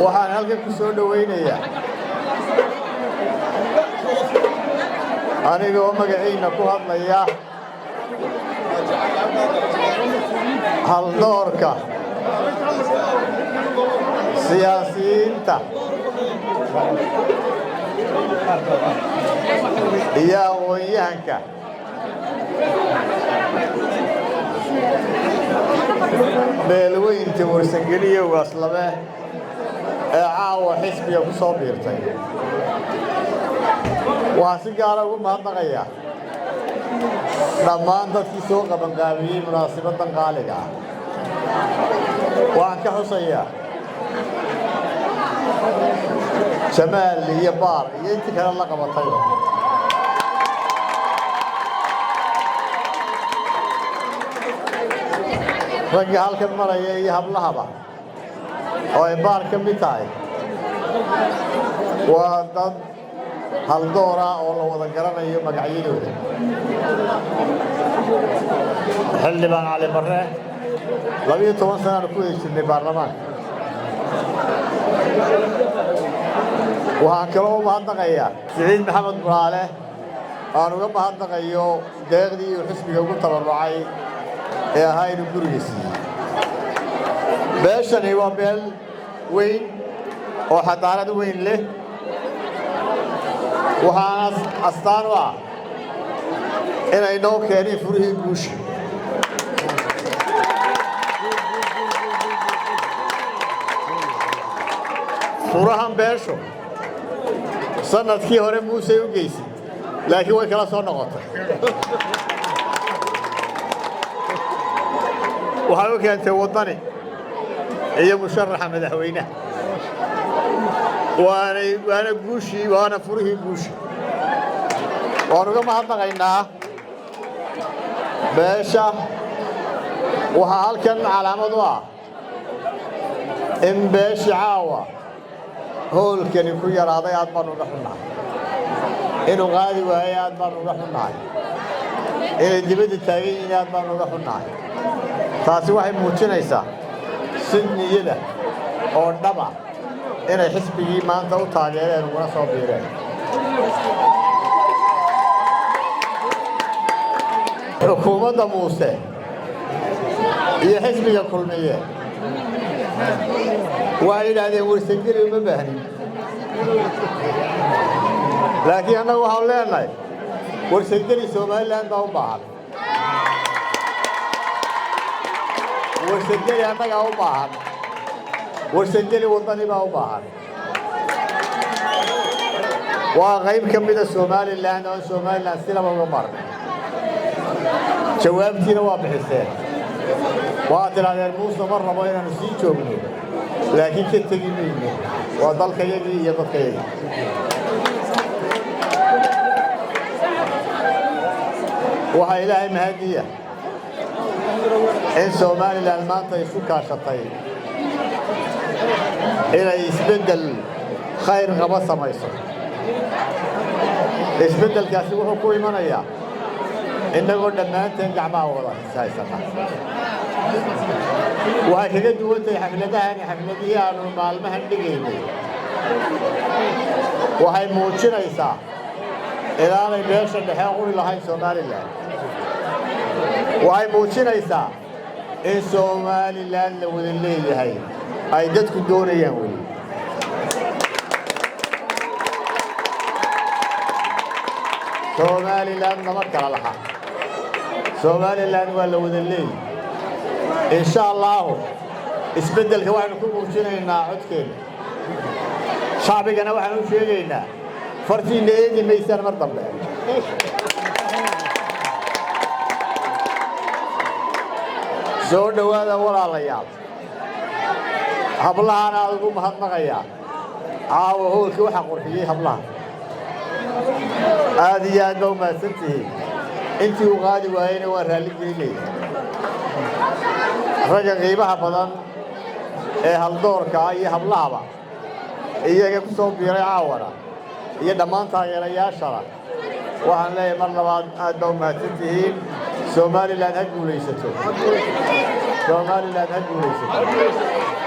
waxaan halkan ku soo dhaweynayaa anigoo magaciina ku hadlaya haldoorka siyaasiyiinta iyo aqoonyahanka beelweynta warsangeliya waaslame ee caawa xisbiga ku soo biirtay waxaa si gaara ugu mahadnaqayaa dhammaan dadkii soo qabanqaabiyey munaasabaddan qaaliga ah waxaan ka xusayaa jamaal iyo baar iyo intii kale la qabatay ragga halkan maraya iyo hablahaba oo ay baar ka mid tahay waa dad haldoora oo la wada garanayo magacyadooda xildhibaan cali barre 12 sanaan ku heshiinay baarlamaanka waxaan kaloo mahadnaqayaa siciid maxamed buraale aan uga mahadnaqayo deeqdii uu xisbiga ugu tabarucay ee ahaa inuu guriga siiyey beeshani waa beel weyn oo xadaarad weyn leh waxaana astaan u ah inay noo keeneen furihii guusha furahan beesho sanadkii hore muuse u geysay laakiin way kala soo noqotay waxay u keentay waddani iyo musharaxa madaxweynaha waana guushii waana furihii guusha waan uga mahadnaqaynaa beesha waxaa halkan calaamad u ah in beeshi caawa howlkani ku yaraaday aad baan uga xunnahay inuu qaadi waayey aad baan uga xunnahay inay dibadda taagan yihiin aad baan uga xunnahay taasi waxay muujinaysaa si niyada oo dhaba inay xisbigii maanta u taageereen uguna soo biireen xukuumadda muuse iyo xisbiga kulmiye waxay yidhaahdeen warsangeli uma baahnin laakiin annagu waxaan leenahay warsangeli somaliland baa u baahan warsangeli annagaa u baahan warsangeli waddani baa u baahan waa qayb ka mida somaliland oo somaliland silaba uga marnay jawaabtiina waa bixiseen waa tidhahdeen muuse ma rabo inaanu sii joogno laakiin ka tegi mayno waa dalkayagii iyo dadkayagii waxaa ilaahay mahadiya in somaliland maanta isu kaashatay inay isbeddel khayr qaba samayso isbeddelkaasi wuxuu ku imanayaa innagoo dhammaanteen gacmaha wada haysana waxay kaga duwan tahay xafladahani xafladihii aanu maalmahan dhigaynay waxay muujinaysaa inaanay beesha dhexe quri lahayn somaliland waxay muujinaysaa in somaliland la wada leeyahay ay dadku doonayaan weli somaliland nama kala laha somaliland waa la wada leeyahay insha allahu isbeddelka waxaynu ku muujinaynaa codkeena shacbigana waxaan u sheegaynaa fartiinna eegi maysaan mar dambe soo dhowaada walaalayaal hablahaan aad ugu mahadnaqayaa caawa howlkii waxaa qurxiyey hablaha aad iyo aad baa u mahadsantihiin intii uu qaadi waayeyna waa raalli gelinaya ragga qiimaha badan ee haldoorka iyo hablahaba iyaga ku soo biiray caawana iyo dhammaan taageerayaashana waxaan leeyahay mar labaad aad baa u mahadsantihiin somaliland ha guulaysato somaliland ha guulaysato